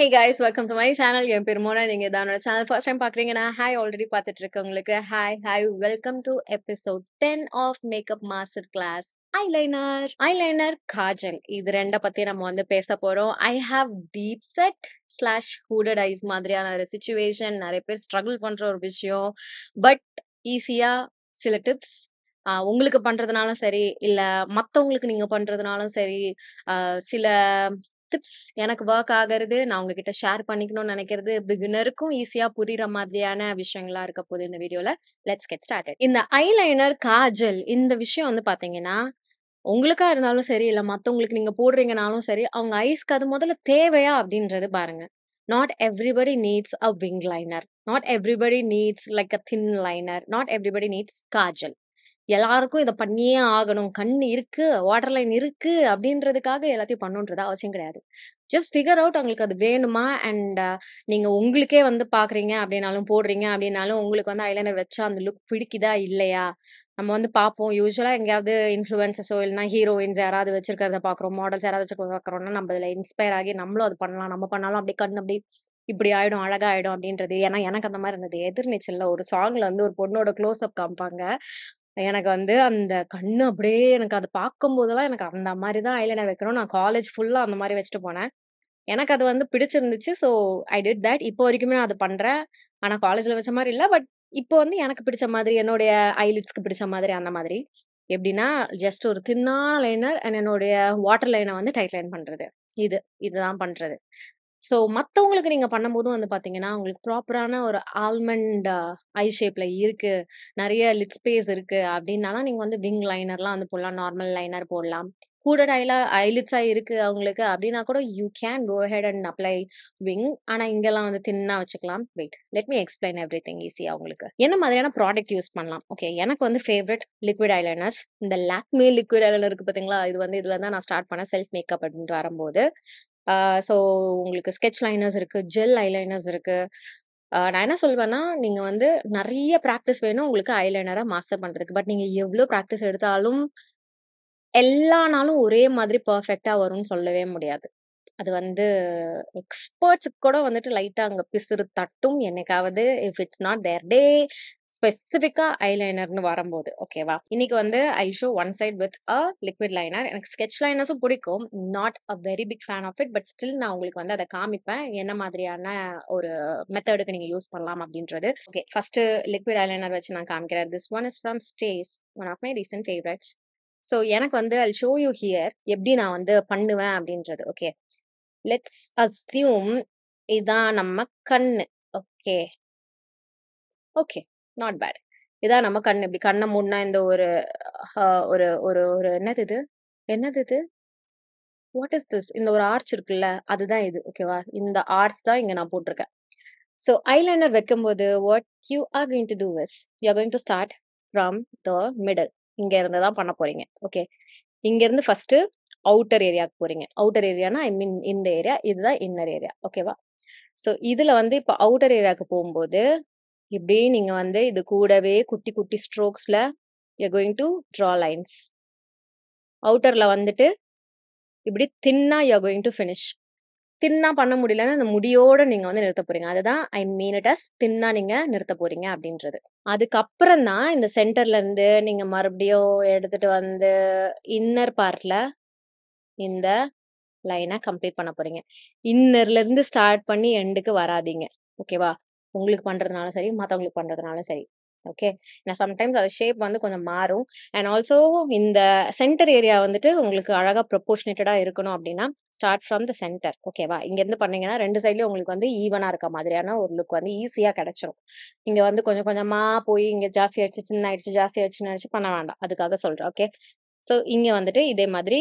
Hey guys, welcome to my channel. என் பேர் மோனா. நீங்க இதான் என்னோட சேனல் ஃபர்ஸ்ட் டைம் பாக்குறீங்கன்னா ஹாய் ஆல்ரெடி பார்த்துட்டு இருக்கவங்களுக்கு hi welcome to episode 10 of makeup master class eyeliner kajal இது ரெண்ட பத்தி நம்ம வந்து பேச போறோம். I have deep set slash hooded eyes மாதிரியான ஒரு சுச்சுவேஷன், நிறைய பேர் ஸ்ட்ரகிள் பண்ற ஒரு விஷயம். பட் ஈஸியா சில டிப்ஸ் உங்களுக்கு பண்றதுனாலும் சரி, இல்ல மத்தவங்களுக்கு நீங்க பண்றதுனாலும் சரி, சில டிப்ஸ் எனக்கு ஒர்க் ஆகுறது நான் உங்ககிட்ட ஷேர் பண்ணிக்கணும்னு நினைக்கிறது பிகினருக்கும் ஈஸியா புரியுற மாதிரியான விஷயங்களா இருக்க போகுது இந்த வீடியோல. Let's get started. இந்த ஐலைனர் காஜல் இந்த விஷயம் வந்து பாத்தீங்கன்னா உங்களுக்கா இருந்தாலும் சரி, இல்ல மத்தவங்களுக்கு நீங்க போடுறீங்கனாலும் சரி, அவங்க ஐஸ்க்கு அது முதல்ல தேவையா அப்படின்றது பாருங்க. Not everybody needs a wing liner, not everybody needs like a thin liner, not everybody needs kajal. எல்லாருக்கும் இத பண்ணியே ஆகணும். கண் இருக்கு, வாட்டர் லைன் இருக்கு அப்படின்றதுக்காக எல்லாத்தையும் பண்ணணுன்றது அவசியம் கிடையாது. ஜஸ்ட் ஃபிகர் அவுட் உங்களுக்கு அது வேணுமா? அண்ட் நீங்க உங்களுக்கே வந்து பார்க்குறீங்க அப்படின்னாலும், போடுறீங்க அப்படின்னாலும், உங்களுக்கு வந்து ஐலைனர் வச்சா அந்த லுக் பிடிக்குதா? இல்லையா? நம்ம வந்து பார்ப்போம். யூசுவலா எங்கேயாவது இன்ஃப்ளூயன்சர்ஸோ இல்லைனா ஹீரோயின்ஸ் யாராவது வச்சிருக்கிறத பார்க்குறோம். மாடல்ஸ் யாராவது வச்சிருக்கிறத பார்க்குறோம்னா, நம்ம அதில இன்ஸ்பயர் ஆகி நம்மளும் அது பண்ணலாம். நம்ம பண்ணாலும் அப்படியே கண் அப்படியே இப்படி ஆயிடும், அழகா ஆயிடும் அப்படின்றது. ஏன்னா எனக்கு அந்த மாரி இருந்தது. எதிர்நீச்சல்ல ஒரு சாங்ல வந்து ஒரு பொண்ணோட க்ளோஸ் அப் காமிப்பாங்க. எனக்கு வந்து அந்த கண்ணு அப்படியே எனக்கு அத பார்க்கும்போதெல்லாம் எனக்கு அந்த மாரி தான் ஐலைனர் வைக்கணும். நான் காலேஜ் ஃபுல்லா அந்த மாரி வச்சுட்டு போனேன். எனக்கு அது வந்து பிடிச்சிருந்துச்சு. So I did that. இப்போ வரைக்குமே நான் அத பண்றேன். ஆனா காலேஜ்ல வச்ச மாரி இல்ல. பட் இப்போ வந்து எனக்கு பிடிச்ச மாதிரி, என்னுடைய ஐலிட்ஸ்க்கு பிடிச்ச மாதிரி அந்த மாதிரி. எப்படின்னா, ஜஸ்ட் ஒரு தின்னான லைனர் அண்ட் என்னுடைய வாட்டர் லைன வந்து டைட் லைன் பண்றது. இதுதான் பண்றது. ஸோ மத்தவங்களுக்கு நீங்க பண்ணும்போதும் வந்து பார்த்தீங்கன்னா, உங்களுக்கு ப்ராப்பரான ஒரு ஆல்மண்ட் ஐ ஷேப்ல இருக்கு. நெறைய லிட் ஸ்பேஸ் இருக்கு அப்டின்னாலாம், நீங்க வந்து விங் லைனர்லாம் வந்து போடலாம். நார்மல் லைனர் போடலாம். ஹூடட் ஐலிட்ஸா இருக்கு அவங்களுக்கு அப்டின்னா கூட you can go ahead and apply wing. ஆனா இங்கலாம் வந்து தின்னா வச்சுக்கலாம். Wait let me explain everything ஈஸியா உங்களுக்கு. என்ன மாதிரியான ப்ராடக்ட் யூஸ் பண்ணலாம்? ஓகே, எனக்கு வந்து ஃபேவரைட் லிக்விட் ஐலைனர்ஸ். இந்த லாக்மே லிக்விட் ஐலைனர் இருக்கு பார்த்தீங்களா? இது வந்து இதுல தான் நான் ஸ்டார்ட் பண்ணேன் செல்ஃப் மேக்கப் அப்டின்ட்டு வரும்போது. ஸோ உங்களுக்கு ஸ்கெட்ச் லைனர்ஸ் இருக்கு, ஜெல் ஐலைனர்ஸ் இருக்கு. நான் என்ன சொல்வேன்னா, நீங்க வந்து நெறைய பிராக்டிஸ் வேணும் உங்களுக்கு ஐலைனர மாஸ்டர் பண்றதுக்கு. பட் நீங்க எவ்ளோ பிராக்டிஸ் எடுத்தாலும், எல்லா நாளும் ஒரே மாதிரி பெர்ஃபெக்ட்டா வரும்னு சொல்லவே முடியாது. அது வந்து எக்ஸ்பர்ட்ஸ்க்கு கூட வந்துட்டு லைட்டா அங்க பிசுறு தட்டும் என்னைக்காவது. If it's not their day. ஸ்பெசிஃபிக்கா ஐலைனர்ன்னு வரும்போது. ஓகேவா? இன்னைக்கு வந்து I'll show one side with a liquid liner. எனக்கு ஸ்கெட்ச் லைனர்ஸும் பிடிக்கும். Not a very big fan of it. But still நான் உங்களுக்கு வந்து அத காமிப்பேன். என்ன மாதிரியான ஒரு மெத்தடுக்கு நீங்க யூஸ் பண்ணலாம் அப்படின்றது. ஓகே, ஃபர்ஸ்ட்டு லிக்விட் ஐலைனர் வச்சு நான் காமிக்கிறேன். This one is from stays. One of my recent favourites. So எனக்கு வந்து ஐல் ஷோ யூ ஹியர் எப்படி நான் வந்து பண்ணுவேன் அப்படின்றது. ஓகே. லெட்ஸ் அஸ்யூம் இதான் நம்ம கண்ணு. ஓகே. ஓகே. Not bad. இதான் நம்ம கண்ணு. இப்படி கண்ண மூடுனா இந்த ஒரு ஒரு ஒரு ஒரு என்னது இது? என்னது இது? What is this? இந்த ஒரு ஆர்ச் இருக்குல்ல, அதுதான் இது. ஓகேவா? இந்த ஆர்ச் தான் இங்க நான் போட்டிருக்கேன். ஸோ ஐலைனர் வைக்கும்போது what you are going to do is, you are going to start from the middle. இங்க இருந்து தான் பண்ண போறீங்க. ஓகே. இங்க இருந்து ஃபர்ஸ்ட்டு அவுட்டர் ஏரியாக்கு போறீங்க. அவுட்டர் ஏரியானா ஐ மீன் இந்த ஏரியா. இதுதான் இன்னர் ஏரியா. ஓகேவா? ஸோ இதுல வந்து இப்ப அவுட்டர் ஏரியாக்கு போம்போது, இப்படியே நீங்க வந்து இது கூடவே குட்டி குட்டி ஸ்ட்ரோக்ஸ்ல you are going to draw lines. அவுட்டர்ல வந்துட்டு இப்படி தின்னா you are going to finish. தின்னா பண்ண முடியலன்னா, அந்த முடியோட நீங்க வந்து நிறுத்த போறீங்க. அதுதான் ஐ மீன் இட் அஸ் தின்னா நீங்க நிறுத்த போறீங்க அப்படின்றது. அதுக்கப்புறம் தான் இந்த சென்டர்ல இருந்து நீங்க மறுபடியும் எடுத்துட்டு வந்து இன்னர் பார்ட்ல இந்த லைன கம்ப்ளீட் பண்ண போறீங்க. இன்னர்ல இருந்து ஸ்டார்ட் பண்ணி எண்டுக்கு வராதீங்க. ஓகேவா? உங்களுக்கு பண்றதுனாலும் சரி, மத்தவங்களுக்கு பண்றதுனாலும் சரி. ஓகே. நான் சம்டைம்ஸ் அது ஷேப் வந்து கொஞ்சம் மாறும். அண்ட் ஆல்சோ இந்த சென்டர் ஏரியா வந்துட்டு உங்களுக்கு அழகா ப்ரொபோர்ஷனேட்டடா இருக்கணும் அப்டின்னா, ஸ்டார்ட் ஃப்ரம் த சென்டர். ஓகேவா? இங்கருந்து பண்ணீங்கன்னா 2 சைட்லயும் உங்களுக்கு வந்து ஈவனா இருக்க மாதிரியான ஒரு லுக் வந்து ஈஸியா கிடைச்சிரும். இங்க வந்து கொஞ்சம் கொஞ்சமா போய் இங்க ஜாஸ்தி ஆயிடுச்சு, சின்ன ஆயிடுச்சு, ஜாஸ்தி ஆயிடுச்சுன்னு நெனச்சு பண்ண வேண்டாம். அதுக்காக சொல்றேன். ஓகே. ஸோ இங்க வந்துட்டு இதே மாதிரி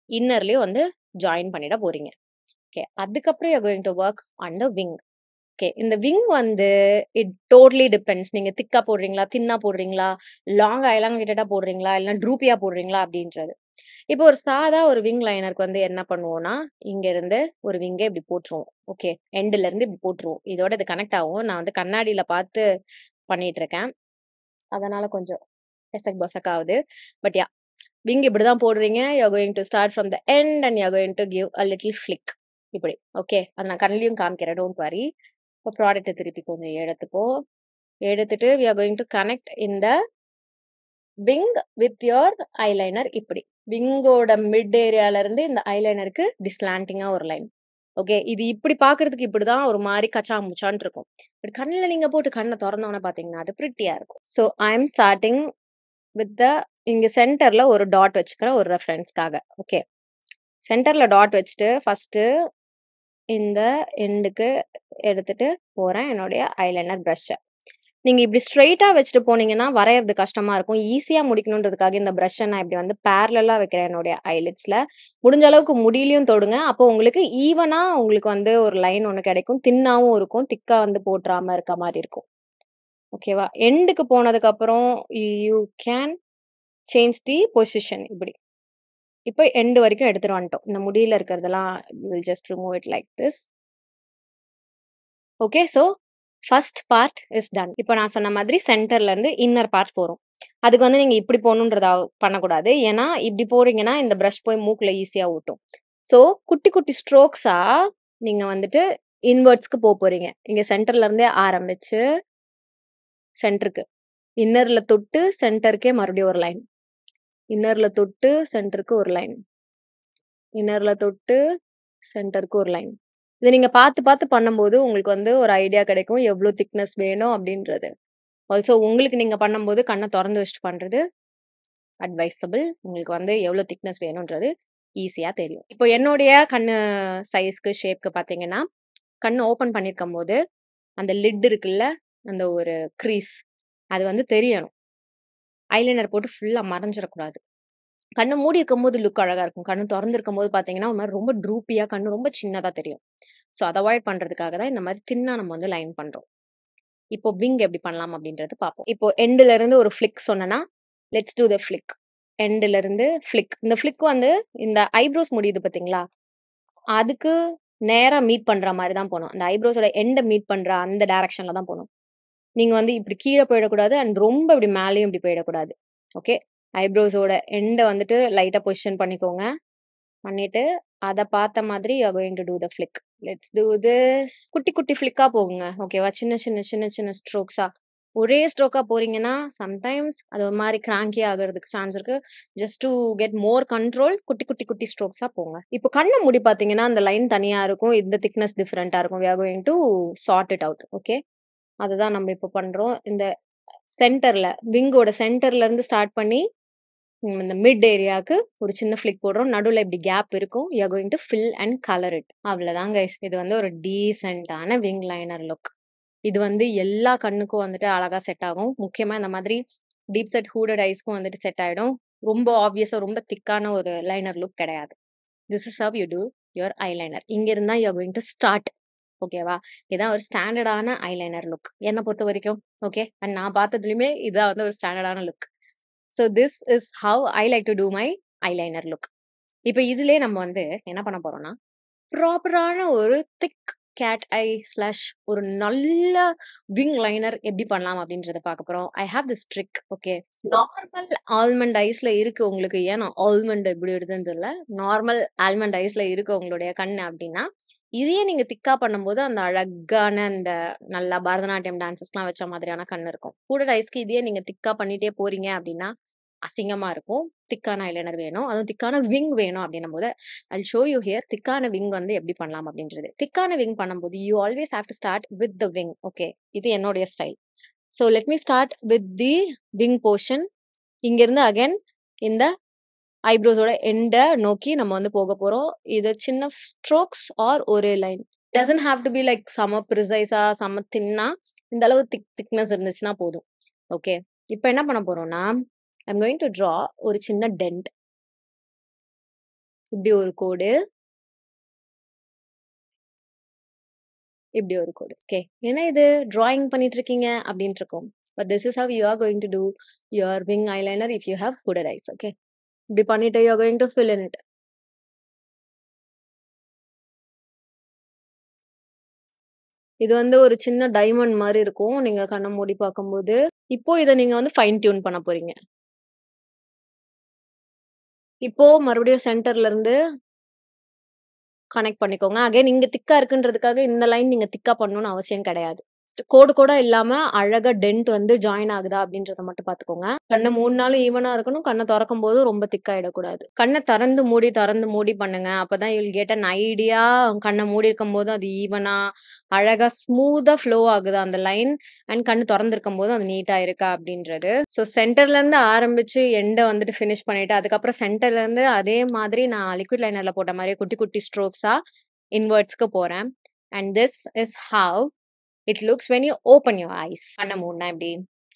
இன்னர்லயும் வந்து ஜாயின் பண்ணிட போறீங்க. ஓகே. அதுக்கப்புறம் you are going to work on the wing. Okay. இந்த விங் வந்து இட் டோட்டலி டிபெண்ட்ஸ். நீங்க திக்கா போடுறீங்களா? தின்னா போடுறீங்களா? லாங்கா எலாங்கேட்டடா போடுறீங்களா? இல்ல ட்ரூப்பியா போடுறீங்களா? அப்படின்றது. இப்போ ஒரு சாதா ஒரு விங் லைனருக்கு வந்து என்ன பண்ணுவோம்னா, இங்க இருந்து ஒரு விங்க இப்படி போட்டுருவோம். ஓகே. எண்டுல இருந்து இப்படி போட்டுருவோம். இதோட இது கனெக்ட் ஆகும். நான் வந்து கண்ணாடியில பார்த்து பண்ணிட்டு இருக்கேன். அதனால கொஞ்சம் எசக் பொசக் ஆகுது. பட் விங் இப்படிதான் போடுறீங்க. You are going to start from the end and you are going to give a little flick. இப்படி. ஓகே. அத நான் கண்லயும் காமிக்கிறேன். Don't worry. இப்போ ப்ராடக்ட்ட திருப்பி கொஞ்சம் எடுத்துப்போம். எடுத்துட்டு we are going to connect in the wing with your eyeliner இப்படி. விங்கோட மிட் ஏரியால இருந்து இந்த ஐலைனருக்கு டிஸ்லாண்டிங்கா ஒரு லைன். ஓகே. இது இப்படி பார்க்கறதுக்கு இப்படிதான் ஒரு மாரி கச்சா முச்சான்னு இருக்கும். பட் கண்ணுல நீங்க போட்டு கண்ண தொறந்தோனே பார்த்தீங்கன்னா, அது பிரிட்டியா இருக்கும். So I am starting with the இங்க சென்டர்ல ஒரு டாட் வச்சுக்கிறேன் ஒரு ரெஃபரன்ஸ்க்காக. ஓகே. சென்டர்ல டாட் வச்சுட்டு ஃபர்ஸ்ட்டு இந்த எண்டுக்கு எடுத்துட்டு போறேன் என்னுடைய ஐலைனர் பிரஷ்ஷ. நீங்க இப்படி ஸ்ட்ரெய்ட்டா வச்சுட்டு போனீங்கன்னா, வரையறது கஷ்டமா இருக்கும். ஈஸியா முடிக்கணுன்றதுக்காக இந்த பிரஷ்ஷ நான் இப்படி வந்து பேரலலா வைக்கிறேன் என்னுடைய ஐலிட்ஸ்ல. முடிஞ்ச அளவுக்கு முடியிலயும் தொடுங்க. அப்போ உங்களுக்கு ஈவனா உங்களுக்கு வந்து ஒரு லைன் ஒண்ணு கிடைக்கும். தின்னாவும் இருக்கும். திக்கா வந்து போட்றாம இருக்க மாரி இருக்கும். ஓகேவா? எண்டுக்கு போனதுக்கப்புறம் you can change the position இப்படி. இப்போ எண்ட் வரைக்கும் எடுத்துட்டு வந்துட்டோம். இந்த முடியில இருக்கிறதெல்லாம் will just remove it like this. Okay. So first part is done. இப்போ நான் சொன்ன மாதிரி சென்டர்ல இருந்து இன்னர் பார்ட் போறோம். அதுக்கு வந்து நீங்க இப்படி போகணுன்றத பண்ணக்கூடாது. ஏன்னா, இப்படி போறீங்கன்னா, இந்த பிரஷ் போய் மூக்குல ஈஸியா ஒட்டும். ஸோ குட்டி குட்டி ஸ்ட்ரோக்ஸா நீங்க வந்துட்டு இன்வெர்ட்ஸ்க்கு போறீங்க. இங்க சென்டர்ல இருந்தே ஆரம்பிச்சு சென்டருக்கு. இன்னர்ல தொட்டு சென்டருக்கே மறுபடியும் ஒரு லைன். இன்னர்ல தொட்டு சென்டருக்கு ஒரு லைன். இன்னர்ல தொட்டு சென்டருக்கு ஒரு லைன். இத நீங்க பார்த்து பார்த்து பண்ணும்போது உங்களுக்கு வந்து ஒரு ஐடியா கிடைக்கும். எவ்ளோ திக்னஸ் வேணும் அப்படின்றது. ஆல்சோ உங்களுக்கு நீங்க பண்ணும்போது கண்ண தொறந்து வச்சுட்டு பண்றது அட்வைசபிள். உங்களுக்கு வந்து எவ்ளோ திக்னஸ் வேணும்ன்றது ஈஸியா தெரியும். இப்போ என்னுடைய கண்ணு சைஸ்க்கு, ஷேப்க்கு பார்த்தீங்கன்னா, கண்ணு ஓப்பன் பண்ணியிருக்கும்போது, அந்த லிட் இருக்குல்ல, அந்த ஒரு க்ரீஸ் அது வந்து தெரியணும். ஐலைனர் போட்டு ஃபுல்லா மறைஞ்சிறக்கூடாது. கண்ணு மூடி இருக்கும்போது லுக் அழகா இருக்கும். கண்ணு தொறந்திருக்கும்போது பார்த்தீங்கன்னா, ஒரு மாரி ரொம்ப ட்ரூப்பியா கண்ணு ரொம்ப சின்னதா தெரியும். ஸோ அத அவாய்ட் பண்றதுக்காக தான் இந்த மாரி தின்னா நம்ம வந்து லைன் பண்றோம். இப்போ விங் எப்படி பண்ணலாம் அப்படின்றது பார்ப்போம். இப்போ எண்டுல இருந்து ஒரு ஃப்ளிக் சொன்னேன்னா, லெட்ஸ் டூ த ஃப்ளிக். எண்டுல இருந்து ஃப்ளிக். இந்த ஃப்ளிக் வந்து இந்த ஐப்ரோஸ் முடியுது பார்த்தீங்களா? அதுக்கு நேரா மீட் பண்ற மாரி தான் போணும். அந்த ஐப்ரோஸோட எண்ட மீட் பண்ற அந்த டைரக்ஷன்ல தான் போணும். நீங்க வந்து இப்படி கீழ போயிடக்கூடாது. அண்ட் ரொம்ப இப்படி மேலயும் இப்படி போயிடக்கூடாது. ஓகே. ஐப்ரோஸோட எண்ட வந்துட்டு லைட்டா பொசிஷன் பண்ணிக்கோங்க. பண்ணிட்டு அத பார்த்த மாதிரி you are going to do the flick. Let's do this. குட்டி குட்டி ஃப்ளிக்கா போகுங்க. ஓகேவா? சின்ன சின்ன சின்ன சின்ன ஸ்ட்ரோக்ஸா. ஒரே ஸ்ட்ரோக்கா போறீங்கன்னா, சம்டைம்ஸ் அது ஒரு மாரி கிராங்கி ஆகுறதுக்கு சான்ஸ் இருக்கு. Just to get more control குட்டி குட்டி குட்டி ஸ்ட்ரோக்ஸா போங்க. இப்போ கண்ண மூடி பார்த்தீங்கன்னா, அந்த லைன் தனியா இருக்கும். இந்த திக்னஸ் டிஃபரெண்ட்டா இருக்கும். We are going to sort it out. Okay. அதுதான் நம்ம இப்போ பண்றோம். இந்த சென்டர்ல விங்கோட சென்டர்ல இருந்து ஸ்டார்ட் பண்ணி இந்த மிட் ஏரியாக்கு ஒரு சின்ன ஃப்ளிக் போடுறோம். நடுவுல இப்படி கேப் இருக்கும். You are going to fill and colour it. அவ்வளோதான் கைஸ். இது வந்து ஒரு டீசென்ட்டான விங் லைனர் லுக். இது வந்து எல்லா கண்ணுக்கும் வந்துட்டு அழகா செட் ஆகும். முக்கியமா இந்த மாதிரி டீப் செட் ஹூடட் ஐஸ்க்கும் வந்துட்டு செட் ஆயிடும். ரொம்ப ஆப்வியஸா ரொம்ப திக்கான ஒரு லைனர் லுக் கிடையாது. This is how you two your eyeliner. இங்க இருந்தா you are going to start. ஓகேவா? இதான் ஒரு ஸ்டாண்டர்டான ஐலைனர் லுக். என்ன பொறுத்த வரைக்கும். ஓகே. அண்ட் நான் பார்த்ததுலயுமே இதான் வந்து ஒரு ஸ்டாண்டர்டான look. So this is how I like to do my eyeliner look. இப்ப இதுலயே நம்ம வந்து என்ன பண்ண போறோம்னா, ப்ராப்பரான ஒரு திக் கேட் ஐ ஸ்லாஷ் ஒரு நல்ல விங் லைனர் எப்படி பண்ணலாம் அப்படின்றத பார்க்க போறோம். I have this trick. Okay. Normal almond ஐஸ்ல இருக்கு உங்களுக்கு. ஏன் நான் ஆல்மண்ட் எப்படி எடுத்தேன்னு தெரியல. நார்மல் ஆல்மண்ட் ஐஸ்ல இருக்கு உங்களுடைய கண்ணு அப்படின்னா, இதையே நீங்க திக்கா பண்ணும்போது அந்த அழகான அந்த நல்லா பரதநாட்டியம் டான்ஸஸ்லாம் வச்ச மாதிரியான கண்ணு இருக்கும். ஹூடட் ஐஸ்க்கு இதையே நீங்க திக்கா பண்ணிட்டே போறீங்க அப்படின்னா, அசிங்கமா இருக்கும். திக்கான ஐலைனர் வேணும். அதுவும் திக்கான விங் வேணும் அப்படின்னும்போது, ஐல் ஷோ யூ ஹியர் திக்கான விங் வந்து எப்படி பண்ணலாம் அப்படின்றது. திக்கான விங் பண்ணும்போது, you always have to start with the wing. Okay. இது என்னுடைய style. So let me start with the wing portion. இங்கிருந்து அகைன் இந்த ஐப்ரோஸோட எண்ட நோக்கி நம்ம வந்து போக போறோம். இது சின்ன ஸ்ட்ரோக்ஸ் ஆர் ஒரே line. Doesn't have to be like செம ப்ரிசைஸா, செம தின்னா இந்த அளவு திக்னஸ் இருந்துச்சுன்னா போதும். ஓகே. இப்ப என்ன பண்ண போறோம்னா, ஐ அம் கோயிங் டு ட்ரா ஒரு சின்ன டென்ட். இப்படி ஒரு கோடு. இப்படி ஒரு கோடு. ஓகே. ஏன்னா இது டிராயிங் பண்ணிட்டு இருக்கீங்க அப்படின்ட்டு இருக்கும். But this is how you are going to do your wing eyeliner if you have hooded eyes. Okay. இப்படி பண்ணிட்டு you are going to fill in it. இது வந்து ஒரு சின்ன டைமண்ட் மாரி இருக்கும். நீங்க கண்ண மூடி பார்க்கும்போது. இப்போ இத நீங்க வந்து ஃபைன் டியூன் பண்ண போறீங்க. இப்போ மறுபடியும் சென்டர்ல இருந்து கனெக்ட் பண்ணிக்கோங்க. அகைன் இங்க திக்கா இருக்குன்றதுக்காக இந்த லைன் நீங்க திக்கா பண்ணணும்னு அவசியம் கிடையாது. கோடு கோடா இல்லாம அழகா டென்ட் வந்து ஜாயின் ஆகுதா அப்படின்றத மட்டும் பார்த்துக்கோங்க. கண்ண மூடுனாலும் ஈவனா இருக்கணும். கண்ண தொறக்கும்போது ரொம்ப திக்காயிடக்கூடாது. கண்ண திறந்து மூடி பண்ணுங்க. அப்பதான் you will get an idea. கண்ண மூடி இருக்கும்போது அது ஈவனா, அழகா ஸ்மூத்தா ஃப்ளோ ஆகுதா அந்த லைன். அண்ட் கண்ணு தொறந்திருக்கும்போது அது நீட்டா இருக்கா அப்படின்றது. ஸோ சென்டர்ல இருந்து ஆரம்பிச்சு எண்ட வந்துட்டு ஃபினிஷ் பண்ணிட்டு, அதுக்கப்புறம் சென்டர்ல இருந்து அதே மாதிரி நான் லிக்விட் லைனர்ல போட்ட மாரியே குட்டி குட்டி ஸ்ட்ரோக்ஸா இன்வெர்ட்ஸ்க்கு போறேன். And this is how it looks when you open your eyes. கண்ண மூடுனா இப்படி,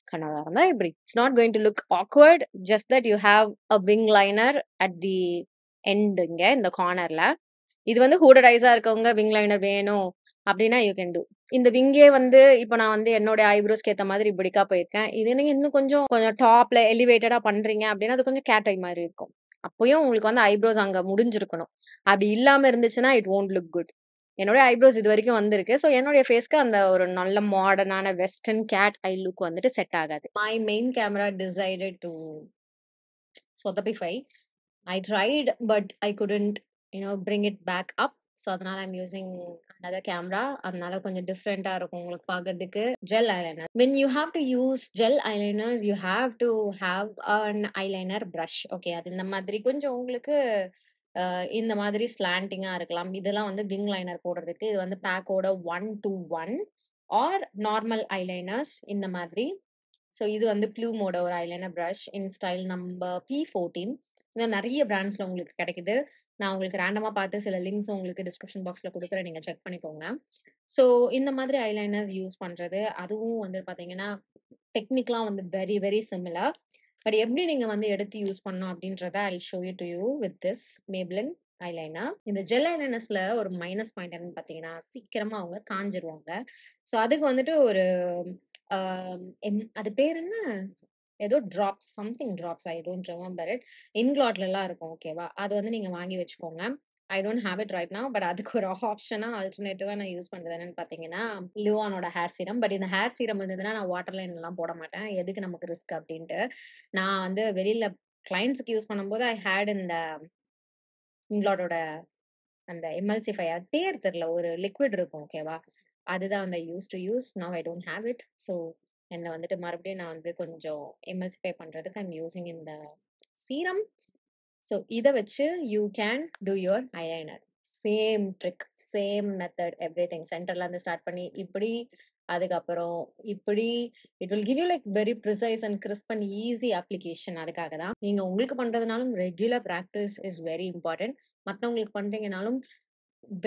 கண்ண திறந்தா இப்படி. It's not going to look awkward. Just that you have a wing liner at the end இங்க இந்த கார்னர்ல. இது வந்து ஹூடட் ஐஸா இருக்கவங்க விங் லைனர் வேணும் அப்படின்னா யூ கேன் டூ. இந்த விங்கே வந்து இப்ப நான் வந்து என்னோட ஐப்ரோஸ்க்கு ஏத்த மாதிரி இப்படிக்கா போயிருக்கேன். இது நீங்க இன்னும் கொஞ்சம் கொஞ்சம் டாப்ல எலிவேட்டடா பண்றீங்க அப்படின்னா அது கொஞ்சம் கேட் ஐ மாதிரி இருக்கும். அப்பயும் உங்களுக்கு வந்து ஐப்ரோஸ் அங்க முடிஞ்சிருக்கணும். அப்படி இல்லாம இருந்துச்சுன்னா இட் won't லுக் குட். என்னோட ஐப்ரோஸ் இது வரைக்கும் வந்திருக்கு. ஸோ என்னுடைய ஃபேஸ்க்கு அந்த ஒரு நல்ல மாடர்னான வெஸ்டர்ன் கேட் ஐ லுக் வந்துட்டு செட் ஆகாது. My main camera decided to சொதப்பிஃபை. I tried, but I couldn't, bring it back up. So அதனால ஐம் யூசிங் another camera. அதனால கொஞ்சம் டிஃப்ரெண்டா இருக்கும் உங்களுக்கு பார்க்கறதுக்கு. Gel eyeliner. When you have to use gel eyeliners, you have to have an eyeliner brush. Okay, அது இந்த மாதிரி கொஞ்சம் உங்களுக்கு இந்த மாதிரி ஸ்லாண்டிங்கா இருக்கலாம். இதெல்லாம் வந்து விங் லைனர் போடுறதுக்கு. இது வந்து பேக்கோட 1-1 ஆர் நார்மல் ஐலைனர்ஸ் இந்த மாதிரி. ஸோ இது வந்து ப்ளூமோட ஒரு ஐலைனர் பிரஷ் இன் ஸ்டைல் நம்பர் P14. இந்த நிறைய பிராண்ட்ஸ்ல உங்களுக்கு கிடைக்குது. நான் உங்களுக்கு ரேண்டமா பார்த்து சில லிங்க்ஸ் உங்களுக்கு டிஸ்கிரிப்ஷன் பாக்ஸ்ல கொடுக்குறேன். நீங்க செக் பண்ணிக்கோங்க. ஸோ இந்த மாதிரி ஐலைனர்ஸ் யூஸ் பண்றது, அதுவும் வந்து பாத்தீங்கன்னா டெக்னிக்லாம் வந்து வெரி வெரி சிமிலர். பட் எப்படி நீங்க வந்து எடுத்து யூஸ் பண்ணணும் அப்படின்றத I show you to you with this Maybelline eyeliner. இந்த ஜெல் ஐலைனர்ஸ்ல ஒரு மைனஸ் பாயிண்ட் என்னன்னு பாத்தீங்கன்னா சீக்கிரமா அவங்க காஞ்சிருவாங்க. ஸோ அதுக்கு வந்துட்டு ஒரு அது பேர் என்ன, ஏதோ drops, something drops, I don't remember it. இன்க்ளாட்ல எல்லாம் இருக்கும், ஓகேவா? அது வந்து நீங்க வாங்கி வச்சுக்கோங்க. I don't have it right now. But அதுக்கு ஒரு ஆப்ஷனா ஆல்டர்னேட்டிவா நான் யூஸ் பண்றது என்னன்னு பாத்தீங்கன்னா லுவானோட ஹேர் சீரம். பட் இந்த ஹேர் சீரம் இருந்ததுன்னா நான் வாட்டர் லைன் எல்லாம் போட மாட்டேன். எதுக்கு நமக்கு ரிஸ்க் அப்படின்ட்டு. நான் வந்து வெளியில கிளைண்ட்ஸ்க்கு யூஸ் பண்ணும்போது ஐ ஹேட் இந்த இன்க்ளாடோட அந்த எம்எல்சிஃபையர் பேர் தெரியல, ஒரு லிக்விட் இருக்கும், ஓகேவா? அதுதான் வந்து use now I don't have it. So என்ன வந்துட்டு மறுபடியும் நான் வந்து கொஞ்சம் எம்எல்சிஃபை பண்றதுக்கு ஐம் யூசிங் இந்த சீரம். ஸோ இதை வச்சு you can do your eyeliner. Same trick, same method, everything. சென்டர்ல இருந்து ஸ்டார்ட் பண்ணி இப்படி, அதுக்கப்புறம் இப்படி. It will give you like very precise and crisp and easy application. அதுக்காக தான் நீங்க உங்களுக்கு பண்றதுனாலும் regular practice is very important. மற்றவங்களுக்கு பண்றீங்கனாலும்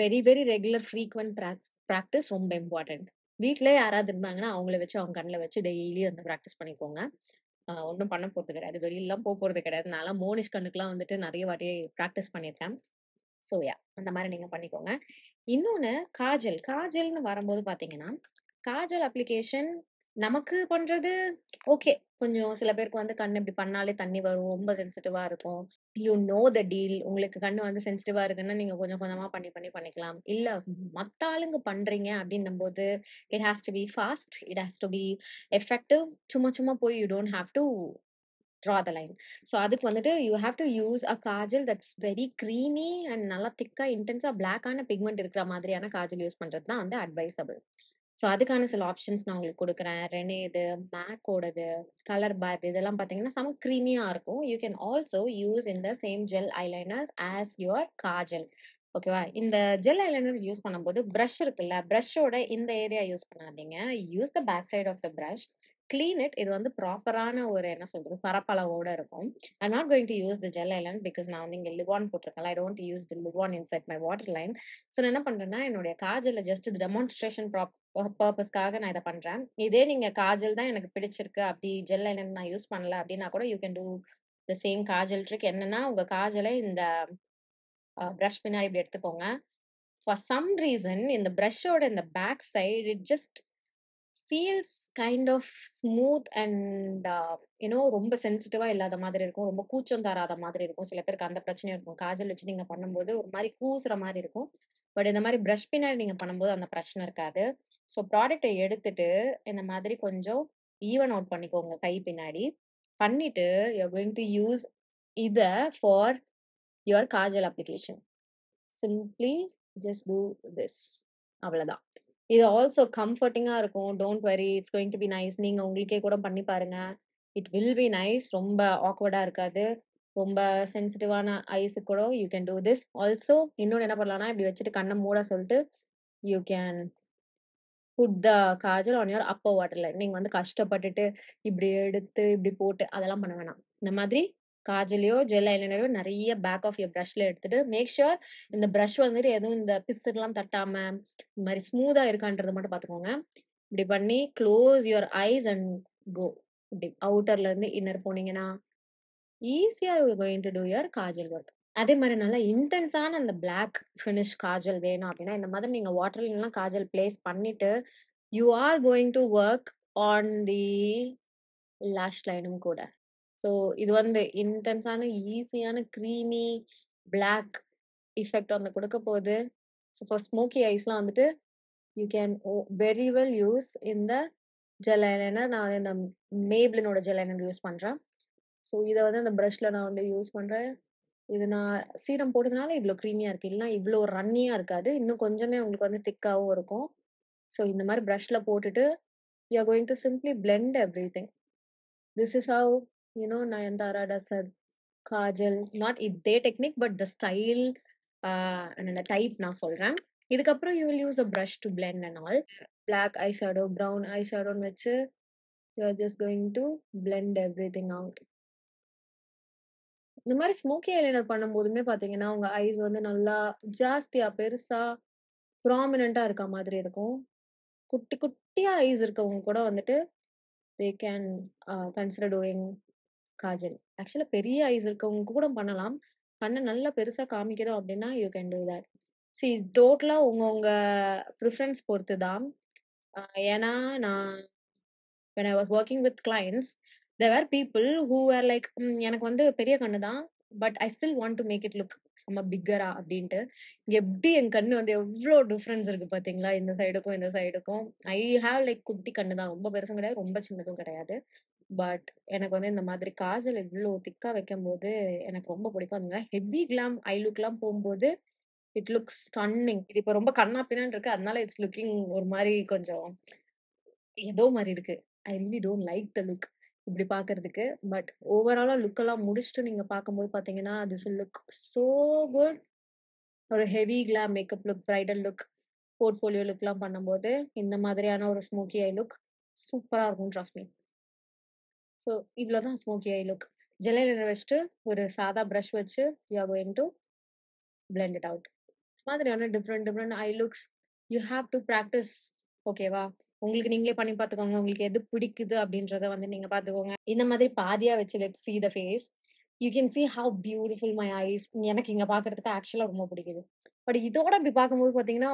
very very regular frequent practice ரொம்ப இம்பார்ட்டன்ட். வீட்ல யாராவது இருந்தாங்கன்னா அவங்கள வச்சு அவங்க கண்ணில் வச்சு டெய்லி வந்து ப்ராக்டிஸ் பண்ணிக்கோங்க. ஒன்றும் பண்ண போறது கிடையாது, வெளியிலாம் போறது கிடையாது. நான்லாம் மோனிஷ் கண்ணுக்குலாம் வந்துட்டு நிறைய வாட்டி ப்ராக்டிஸ் பண்ணியிருக்கேன். ஸோ யா, அந்த மாதிரி நீங்க பண்ணிக்கோங்க. இன்னொன்னு காஜல்னு வரும்போது பாத்தீங்கன்னா காஜல் அப்ளிகேஷன் நமக்கு பண்றது ஓகே. கொஞ்சம் சில பேருக்கு வந்து கண்ணு இப்படி பண்ணாலே தண்ணி வரும், ரொம்ப சென்சிட்டிவா இருக்கும். You know the deal. உங்களுக்கு கண்ணு வந்து சென்சிட்டிவா இருக்குன்னா நீங்க கொஞ்சம் கொஞ்சமா பண்ணிக்கலாம். இல்ல மத்த ஆளுங்க பண்றீங்க அப்படின்னும் போது it has to be fast, it has to be effective. சும்மா சும்மா போய் you don't have to draw the line. So அதுக்கு வந்துட்டு you have to use a kajal that's very creamy and நல்லா திக்கா இன்டென்ஸா பிளாக்கான பிக்மெண்ட் இருக்கிற மாதிரியான காஜல் யூஸ் பண்றது தான் வந்து அட்வைசபிள். ஸோ அதுக்கான சில ஆப்ஷன்ஸ் நான் உங்களுக்கு கொடுக்குறேன். ரெனேது, மேக்கோடது, கலர் பாத், இதெல்லாம் பார்த்தீங்கன்னா செம க்ரீமியா இருக்கும். You can also use in the same gel eyeliner as your kajal, ஓகேவா? இந்த ஜெல் ஐலைனர்ஸ் யூஸ் பண்ணும்போது ப்ரஷ் இருக்குல்ல, ப்ரஷோட இந்த ஏரியா யூஸ் பண்ணாதீங்க. Use the back side of the brush, clean it. இது வந்து ப்ராப்பரான ஒரு என்ன சொல்றது பரப்பளவோட இருக்கும். I not going to use the gel eyeline because நான் வந்து இங்க லிவான் போட்டிருக்கேன். I don't use the Livon inside my water line. So நான் என்ன பண்றேன்னா என்னுடைய காஜல்ல ஜஸ்ட் இது டெமான்ஸ்ட்ரேஷன் பர்பஸ்க்காக நான் இதை பண்றேன். இதே நீங்க காஜல் தான் எனக்கு பிடிச்சிருக்கு, அப்படி ஜெல் ஐலைன் நான் யூஸ் பண்ணல அப்படின்னா கூட you can two the same Kajal trick. என்னன்னா உங்க காஜலை இந்த ப்ரஷ் பின்னாடி இப்படி எடுத்துக்கோங்க. ஃபார் சம் ரீசன் இந்த ப்ரஷோட இந்த back side it just feels kind of smooth and ரொம்ப சென்சிட்டிவா இல்லாத மாதிரி இருக்கும். ரொம்ப கூச்சம் தராத மாதிரி இருக்கும். சில பேருக்கு அந்த பிரச்சனையும் இருக்கும். காஜல் வச்சு நீங்க பண்ணும்போது ஒரு மாதிரி கூசுற மாதிரி இருக்கும். பட் இந்த மாதிரி ப்ரஷ் பின்னாடி நீங்க பண்ணும்போது அந்த பிரச்சனை இருக்காது. ஸோ ப்ராடக்ட்டை எடுத்துட்டு இந்த மாதிரி கொஞ்சம் ஈவன் அவுட் பண்ணிக்கோங்க கை பின்னாடி. பண்ணிட்டு you are going to use இத for your kajal application. Simply just do this. அவ்வளோதான். இது ஆல்சோ கம்ஃபர்டிங்கா இருக்கும். Don't worry, it's going to be nice. நீங்க உங்களுக்கே கூட பண்ணி பாருங்க. It will be nice. ரொம்ப ஆக்வர்டா இருக்காது. ரொம்ப சென்சிட்டிவான ஐஸுக்கு கூட you can do this. Also இன்னொன்னு என்ன பண்ணலாம்னா, இப்படி வச்சுட்டு கண்ண மூட சொல்லிட்டு you can put the kajal on your upper water line. நீங்க வந்து கஷ்டப்பட்டுட்டு இப்படி எடுத்து இப்படி போட்டு அதெல்லாம் பண்ண வேணாம். இந்த மாதிரி காஜலையோ ஜெல் ஐலைனரோ நிறைய பேக் ஆஃப் யர் ப்ரஷ்ல எடுத்துட்டு மேக் ஷுர் இந்த ப்ரஷ் வந்துட்டு எதுவும் இந்த பிசுலாம் தட்டாம இந்த மாதிரி ஸ்மூதா இருக்கான்றதை மட்டும் பார்த்துக்கோங்க. இப்படி பண்ணி க்ளோஸ் யுவர் ஐஸ் அண்ட் கோ. இப்படி அவுட்டர்ல இருந்து இன்னர் போனீங்கன்னா ஈஸியா going to do your Kajal work. அதே மாதிரி நல்லா இன்டென்ஸான அந்த பிளாக் ஃபினிஷ் காஜல் வேணும் அப்படின்னா இந்த மாதிரி நீங்க வாட்டர்லாம் காஜல் பிளேஸ் பண்ணிட்டு you are going to work on the lash லைனும் கூட. ஸோ இது வந்து இன்டென்ஸான ஈஸியான க்ரீமி பிளாக் இஃபெக்ட் வந்து கொடுக்க போகுது. ஸோ ஃபார் ஸ்மோக்கி ஐஸ்லாம் வந்துட்டு you can very well use இந்த ஜெல் ஐலைனர். நான் வந்து இந்த மேப்ளினோட ஜெல் ஐலைனர் யூஸ் பண்றேன். ஸோ இதை வந்து அந்த ப்ரஷ்ல நான் வந்து யூஸ் பண்றேன். இது நான் சீரம் போட்டதுனால இவ்வளோ க்ரீமியா இருக்கு. இல்லைன்னா இவ்வளோ ரன்னியா இருக்காது. இன்னும் கொஞ்சமே உங்களுக்கு வந்து திக்காவும் இருக்கும். ஸோ இந்த மாதிரி ப்ரஷ்ல போட்டுட்டு you are going to simply blend everything. This is how Nayanthara does her kajal. Not இதே technique but the style and அந்த டைப் நான் சொல்றேன். இதுக்கப்புறம் you will use a brush to blend and all. Black eye shadow brown eye ஷேடோன்னு வச்சு you are just going to blend everything out. இந்த மாதிரி smoky eyeliner பண்ணும்போதுமே பாத்தீங்கன்னா உங்க ஐஸ் வந்து நல்லா ஜாஸ்தியா பெருசா ப்ராமினெண்டா இருக்க மாதிரி இருக்கும். குட்டி குட்டியா ஐஸ் இருக்கவங்க கூட வந்துட்டு they can consider doing Kajal. ஆக்சுவலா பெரிய ஐஸ் இருக்கவங்க கூட பண்ணலாம். பண்ண நல்லா பெருசா காமிக்கிறோம் அப்படின்னா you can do that. C டோட்டலா உங்க ப்ரிஃபரன்ஸ் பொறுத்து தான். ஏன்னா நான் when I was working with clients, there were people who were like, எனக்கு வந்து பெரிய கண்ணு தான், but I still want to make it look செம்ம பிக்கரா அப்படின்ட்டு. இங்க எப்படி என் கண்ணு வந்து எவ்வளோ டிஃப்ரென்ஸ் இருக்கு பாத்தீங்களா, இந்த சைடுக்கும் இந்த சைடுக்கும். ஐ ஹாவ் லைக் குட்டி கண்ணு தான், ரொம்ப பெருசும் கிடையாது ரொம்ப சின்னதும் கிடையாது. பட் எனக்கு வந்து இந்த மாதிரி காஜல் இவ்வளோ திக்கா வைக்கும் போது எனக்கு ரொம்ப பிடிக்கும். அதனால ஹெவி கிளாம் ஐ லுக்லாம் போகும்போது இட் லுக்ஸ் ஸ்டன்னிங். இது இப்போ ரொம்ப கண்ணா பின்னான்னு இருக்கு, அதனால இட்ஸ் லுக்கிங் ஒரு மாதிரி கொஞ்சம் ஏதோ மாதிரி இருக்கு. I really don't like the look இப்படி பாக்குறதுக்கு. பட் ஓவராலா லுக் எல்லாம் முடிச்சுட்டு நீங்க பார்க்கும்போது பாத்தீங்கன்னா this will look so good. ஒரு heavy glam makeup look, bridal look, portfolio look எல்லாம் பண்ணும்போது இந்த மாதிரியான ஒரு ஸ்மோக்கி ஐ லுக் சூப்பரா இருக்கும். Trust me. ஸோ இவ்வளவுதான் smoky I look. Gel eyeliner வச்சுட்டு ஒரு சாதா ப்ரஷ் வச்சு you are going to blend it out. மாதிரியான different I looks you have to practice. ஓகேவா? உங்களுக்கு நீங்களே பண்ணி பார்த்துக்கோங்க. உங்களுக்கு எது பிடிக்குது அப்படின்றத வந்து நீங்க பார்த்துக்கோங்க. இந்த மாதிரி பாதியா வச்சு let's see the face. You can see how beautiful my eyes. எனக்கு இங்க பார்க்கறதுக்கு ஆக்சுவலா ரொம்ப பிடிக்குது. பட் இதோட இப்படி பார்க்கும்போது பார்த்தீங்கன்னா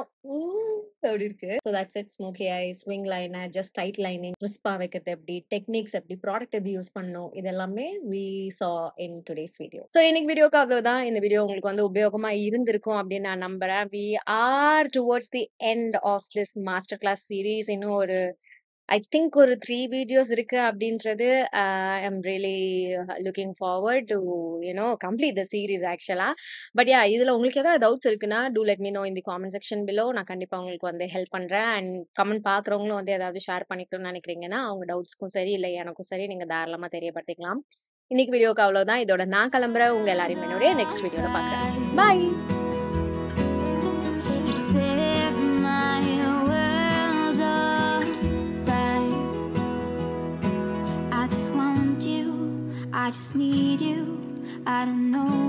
அப்படி இருக்கு. So that's it. Smoky eyes, wing liner, just tight lining, கிறிஸ்பா வைக்கிறது எப்படி, டெக்னிக்ஸ் எப்படி, ப்ராடக்ட் எப்படி யூஸ் பண்ணணும், இதெல்லாமே we saw in today's video. So இன்னைக்கு வீடியோக்கு அவ்வளவுதான். இந்த வீடியோ உங்களுக்கு வந்து உபயோகமா இருந்திருக்கும் அப்படின்னு நான் நம்புறேன். we are towards the end of this master class series. இன்னும் ஒரு ஐ திங்க் ஒரு 3 வீடியோஸ் இருக்கு அப்படின்றது. I am really looking forward to complete the series ஆக்சுவலா. பட் யா, இதுல உங்களுக்கு ஏதாவது டவுட்ஸ் இருக்குன்னா டூ லெட் மீ நோ இன் தி காமெண்ட் செக்ஷன் பிலோ. நான் கண்டிப்பா உங்களுக்கு வந்து ஹெல்ப் பண்றேன். அண்ட் கமெண்ட் பாக்குறவங்களும் வந்து ஏதாவது ஷேர் பண்ணிக்கணும்னு நினைக்கிறீங்கன்னா அவங்க டவுட்ஸ்க்கும் சரி இல்லை எனக்கும் சரி நீங்க தாராளமா தெரியப்படுத்திக்கலாம். இன்னைக்கு வீடியோக்கு அவ்வளவுதான். இதோட நான் கிளம்புறேன். உங்க எல்லாரையும் என்னுடைய நெக்ஸ்ட் வீடியோல பாக்குறேன். பாய். I just need you. I don't know